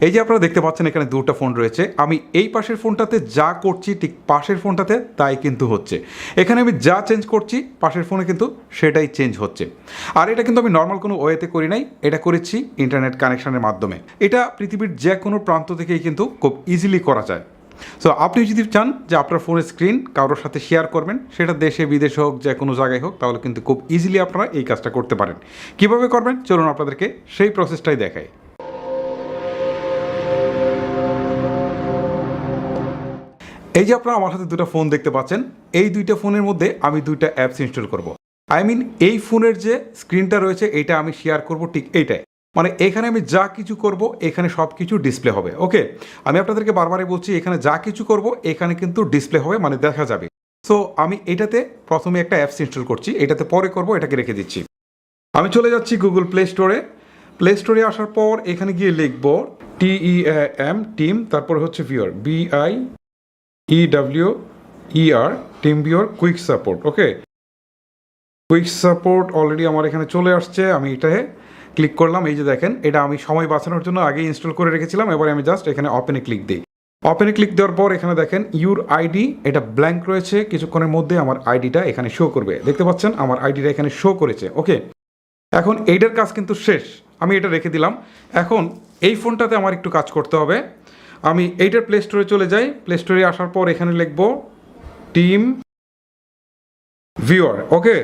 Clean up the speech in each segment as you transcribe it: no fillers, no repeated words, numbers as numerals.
এই যে আপনারা দেখতে পাচ্ছেন এখানে দুটো ফোন রয়েছে, আমি এই পাশের ফোনটাতে যা করছি ঠিক পাশের ফোনটাতে তাই কিন্তু হচ্ছে। এখানে আমি যা চেঞ্জ করছি পাশের ফোনে কিন্তু সেটাই চেঞ্জ হচ্ছে। আর এটা কিন্তু আমি নর্মাল কোনো ওয়েতে করি নাই, এটা করেছি ইন্টারনেট কানেকশনের মাধ্যমে। এটা পৃথিবীর যে কোনো প্রান্ত থেকেই কিন্তু খুব ইজিলি করা যায়। সো আপনি যদি চান যে আপনার ফোনের স্ক্রিন কারোর সাথে শেয়ার করবেন, সেটা দেশে বিদেশে হোক, যে কোনো জায়গায় হোক, তাহলে কিন্তু খুব ইজিলি আপনারা এই কাজটা করতে পারেন। কীভাবে করবেন চলুন আপনাদেরকে সেই প্রসেসটাই দেখাই। এই যে আপনারা আমার হাতে দুটো ফোন দেখতে পাচ্ছেন, এই দুইটা ফোনের মধ্যে আমি দুইটা অ্যাপস ইনস্টল করব। এই ফোনের যে স্ক্রিনটা রয়েছে এটা আমি শেয়ার করব ঠিক এইটাই, মানে এখানে আমি যা কিছু করব এখানে সব কিছু ডিসপ্লে হবে। ওকে, আমি আপনাদেরকে বারবারই বলছি এখানে যা কিছু করব এখানে কিন্তু ডিসপ্লে হবে, মানে দেখা যাবে। সো আমি এটাতে প্রথমে একটা অ্যাপস ইনস্টল করছি, এটাতে পরে করব, এটাকে রেখে দিচ্ছি। আমি চলে যাচ্ছি গুগল প্লে স্টোরে। প্লে স্টোরে আসার পর এখানে গিয়ে লিখব TEAM টিম, তারপর হচ্ছে viewer BIEWER team viewer quick support. Okay, quick support already আমার এখানে চলে আসছে, আমি এটাতে ক্লিক করলাম। এই যে দেখেন, এটা আমি সময় বাঁচানোর জন্য আগে ইনস্টল করে রেখেছিলাম, এবারে আমি জাস্ট এখানে ওপেনে ক্লিক দিই। ওপেনে ক্লিক দেওয়ার পর এখানে দেখেন ইউর আইডি, এটা ব্ল্যাঙ্ক রয়েছে, কিছুক্ষণের মধ্যে আমার আইডিটা এখানে শো করবে। দেখতে পাচ্ছেন আমার আইডিটা এখানে শো করেছে। ওকে, এখন এইটার কাজ কিন্তু শেষ, আমি এটা রেখে দিলাম। এখন এই ফোনটাতে আমার একটু কাজ করতে হবে। আমি এইটার প্লে স্টোরে চলে যাই। প্লে স্টোরে আসার পর এখানে লিখব টিম ভিউয়ার। ওকে,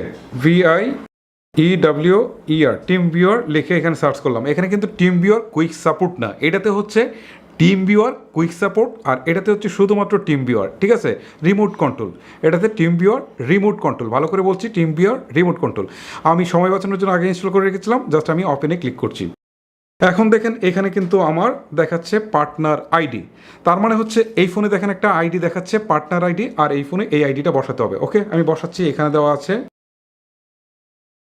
VIEWER টিম ভিউয়ার লিখে এখানে সার্চ করলাম। এখানে কিন্তু টিম ভিউয়ার কুইক সাপোর্ট না, এটাতে হচ্ছে টিম ভিউয়ার কুইক সাপোর্ট, আর এটাতে হচ্ছে শুধুমাত্র টিম ভিউয়ার। ঠিক আছে, রিমোট কন্ট্রোল, এটাতে টিম ভিউয়ার রিমোট কন্ট্রোল। ভালো করে বলছি, টিম ভিউয়ার রিমোট কন্ট্রোল। আমি সময় বাঁচানোর জন্য আগে ইনস্টল করে রেখেছিলাম, জাস্ট আমি ওপেনে ক্লিক করছি। এখন দেখেন এখানে কিন্তু আমার দেখাচ্ছে পার্টনার আইডি, তার মানে হচ্ছে এই ফোনে দেখেন একটা আইডি দেখাচ্ছে পার্টনার আইডি, আর এই ফোনে এই আইডিটা বসাতে হবে। ওকে, আমি বসাচ্ছি। এখানে দেওয়া আছে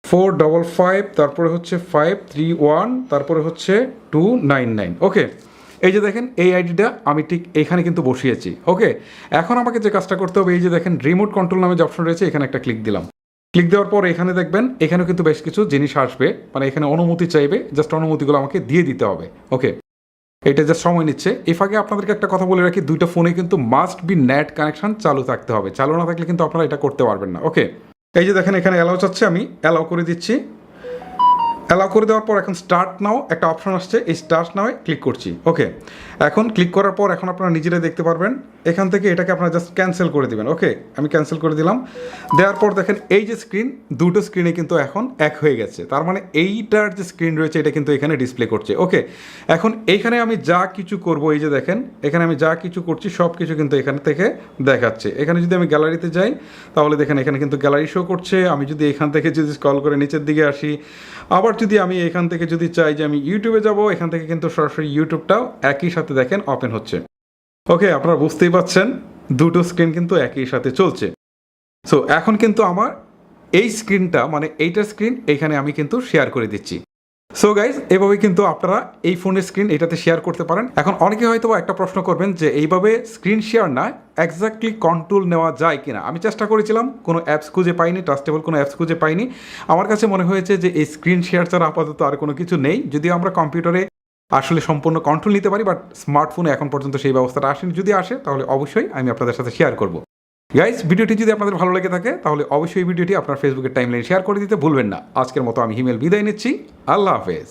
455, তারপরে হচ্ছে 531, তারপরে হচ্ছে 299। ওকে, এই যে দেখেন এই আইডিটা আমি ঠিক এখানে কিন্তু বসিয়েছি। ওকে, এখন আমাকে যে কাজটা করতে হবে, এই যে দেখেন রিমোট কন্ট্রোল নামে যে অপশন রয়েছে, এখানে একটা ক্লিক দিলাম। ক্লিক দেওয়ার পর এখানে দেখবেন এখানেও কিন্তু বেশ কিছু জিনিস আসবে, মানে এখানে অনুমতি চাইবে, জাস্ট অনুমতিগুলো আমাকে দিয়ে দিতে হবে। ওকে, এটা জাস্ট সময় নিচ্ছে। এর আগে আপনাদেরকে একটা কথা বলে রাখি, দুইটা ফোনে কিন্তু মাস্ট বি নেট কানেকশন চালু থাকতে হবে, চালু না থাকলে কিন্তু আপনারা এটা করতে পারবেন না। ওকে, এই যে দেখেন এখানে অ্যালাউ চাচ্ছে, আমি অ্যালাউ করে দিচ্ছি। অ্যালাউ করে দেওয়ার পর এখন স্টার্ট নাও একটা অপশন আসছে, এই স্টার্ট নাও ক্লিক করছি। ওকে, এখন ক্লিক করার পর এখন আপনারা নিজেরাই দেখতে পারবেন, এখান থেকে এটাকে আপনারা জাস্ট ক্যান্সেল করে দেবেন। ওকে, আমি ক্যান্সেল করে দিলাম। দেওয়ার পর দেখেন এই যে স্ক্রিন, দুটো স্ক্রিনে কিন্তু এখন এক হয়ে গেছে, তার মানে এইটার যে স্ক্রিন রয়েছে এটা কিন্তু এখানে ডিসপ্লে করছে। ওকে, এখন এইখানে আমি যা কিছু করব, এই যে দেখেন এখানে আমি যা কিছু করছি সব কিছু কিন্তু এখান থেকে দেখাচ্ছে। এখানে যদি আমি গ্যালারিতে যাই তাহলে দেখেন এখানে কিন্তু গ্যালারি শো করছে। আমি যদি এখান থেকে যদি স্ক্রল করে নিচের দিকে আসি, আবার যদি আমি এখান থেকে যদি চাই যে আমি ইউটিউবে যাব, এখান থেকে কিন্তু সরাসরি ইউটিউবটাও একই সাথে দেখেন ওপেন হচ্ছে। ওকে, আপনারা বুঝতেই পাচ্ছেন দুটো স্ক্রিন কিন্তু একই সাথে চলছে। সো এখন কিন্তু আমার এই স্ক্রিনটা, মানে এইটার স্ক্রিন এখানে আমি কিন্তু শেয়ার করে দিচ্ছি। সো গাইজ, এভাবে কিন্তু আপনারা এই ফোনের স্ক্রিন এটাতে শেয়ার করতে পারেন। এখন অনেকে হয়তো একটা প্রশ্ন করবেন যে এইভাবে স্ক্রিন শেয়ার না এক্স্যাক্টলি কন্ট্রোল নেওয়া যায় কিনা। আমি চেষ্টা করেছিলাম, কোনো অ্যাপস খুঁজে পাইনি, ট্রাস্টেবল কোনো অ্যাপস খুঁজে পাইনি। আমার কাছে মনে হয়েছে যে এই স্ক্রিন শেয়ার ছাড়া আপাতত আর কোনো কিছু নেই। যদিও আমরা কম্পিউটারে আসলে সম্পূর্ণ কন্ট্রোল নিতে পারি, বাট স্মার্টফোনে এখন পর্যন্ত সেই ব্যবস্থাটা আসেনি। যদি আসে তাহলে অবশ্যই আমি আপনাদের সাথে শেয়ার করব। গাইস, ভিডিওটি যদি আপনাদের ভালো লেগে থাকে তাহলে অবশ্যই ভিডিওটি আপনার ফেসবুকের টাইমলাইনে শেয়ার করে দিতে ভুলবেন না। আজকের মতো আমি হিমেল বিদায় নিচ্ছি। আল্লাহ হাফেজ।